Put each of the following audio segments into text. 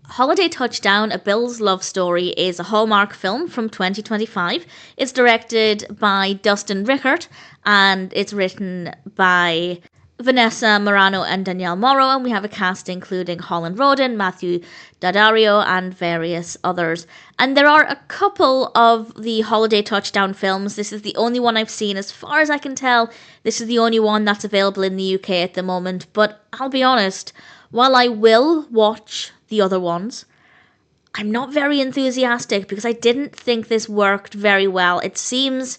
Holiday Touchdown, A Bill's Love Story is a Hallmark film from 2025. It's directed by Dustin Rikert and it's written by Vanessa, Marano and Danielle Morrow, and we have a cast including Holland, Roden, Matthew Daddario and various others. And there are a couple of the Holiday Touchdown films. This is the only one I've seen. As far as I can tell, this is the only one that's available in the UK at the moment. But I'll be honest, while I will watch the other ones, I'm not very enthusiastic because I didn't think this worked very well. It seems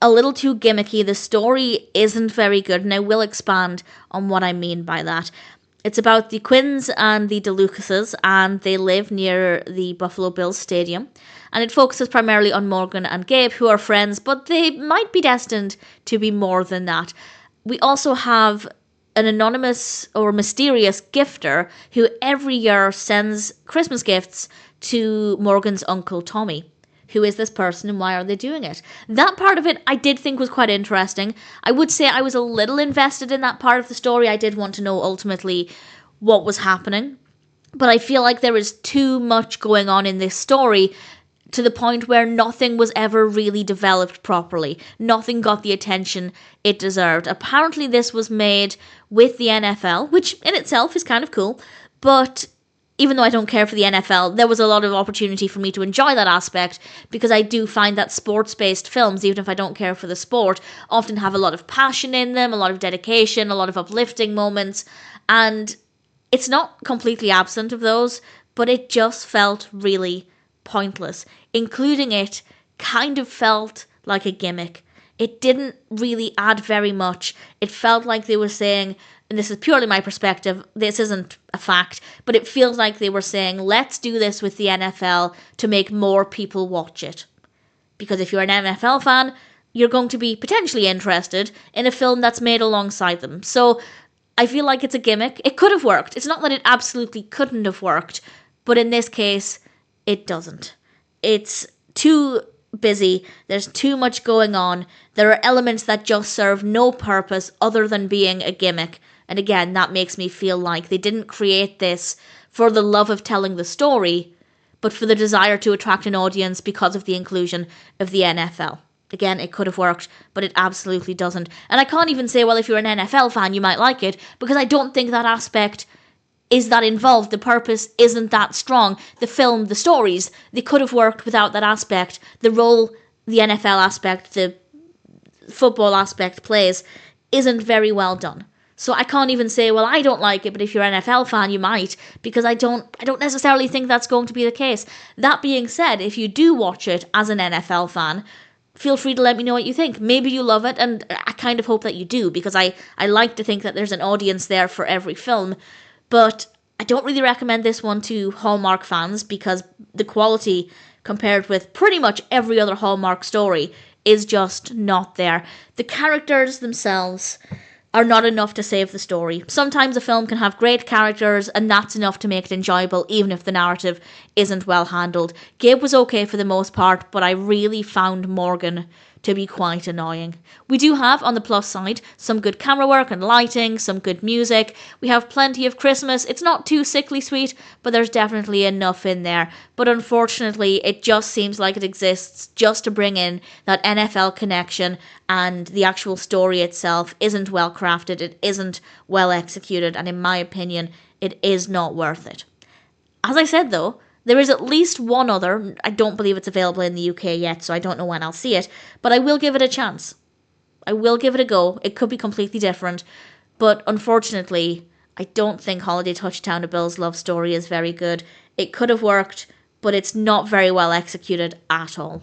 a little too gimmicky. The story isn't very good, and I will expand on what I mean by that. It's about the Quinns and the DeLucases, and they live near the Buffalo Bills Stadium. And it focuses primarily on Morgan and Gabe, who are friends, but they might be destined to be more than that. We also have an anonymous or mysterious gifter who every year sends Christmas gifts to Morgan's uncle Tommy. Who is this person and why are they doing it? That part of it I did think was quite interesting. I would say I was a little invested in that part of the story. I did want to know ultimately what was happening. But I feel like there is too much going on in this story to the point where nothing was ever really developed properly. Nothing got the attention it deserved. Apparently this was made with the NFL, which in itself is kind of cool, but even though I don't care for the NFL, there was a lot of opportunity for me to enjoy that aspect because I do find that sports-based films, even if I don't care for the sport, often have a lot of passion in them, a lot of dedication, a lot of uplifting moments, and it's not completely absent of those, but it just felt really pointless. Including it kind of felt like a gimmick. It didn't really add very much. It felt like they were saying, and this is purely my perspective, this isn't a fact, but it feels like they were saying, let's do this with the NFL to make more people watch it. Because if you're an NFL fan, you're going to be potentially interested in a film that's made alongside them. So I feel like it's a gimmick. It could have worked. It's not that it absolutely couldn't have worked, but in this case, it doesn't. It's too busy. There's too much going on. There are elements that just serve no purpose other than being a gimmick. And again, that makes me feel like they didn't create this for the love of telling the story, but for the desire to attract an audience because of the inclusion of the NFL. Again, it could have worked, but it absolutely doesn't. And I can't even say, well, if you're an NFL fan, you might like it, because I don't think that aspect is that involved. The purpose isn't that strong. The film, the stories, they could have worked without that aspect. The role the NFL aspect, the football aspect plays isn't very well done. So I can't even say, well, I don't like it, but if you're an NFL fan, you might, because I don't necessarily think that's going to be the case. That being said, if you do watch it as an NFL fan, feel free to let me know what you think. Maybe you love it, and I kind of hope that you do, because I like to think that there's an audience there for every film. But I don't really recommend this one to Hallmark fans because the quality compared with pretty much every other Hallmark story is just not there. The characters themselves are not enough to save the story. Sometimes a film can have great characters and that's enough to make it enjoyable even if the narrative isn't well handled. Gabe was okay for the most part, but I really found Morgan to be quite annoying. We do have, on the plus side, some good camera work and lighting, some good music. We have plenty of Christmas. It's not too sickly sweet, but there's definitely enough in there. But unfortunately, it just seems like it exists just to bring in that NFL connection, and the actual story itself isn't well crafted, it isn't well executed, and in my opinion, it is not worth it. As I said though, there is at least one other. I don't believe it's available in the UK yet, so I don't know when I'll see it, but I will give it a chance. I will give it a go. It could be completely different, but unfortunately, I don't think Holiday Touchdown, A Bill's Love Story is very good. It could have worked, but it's not very well executed at all.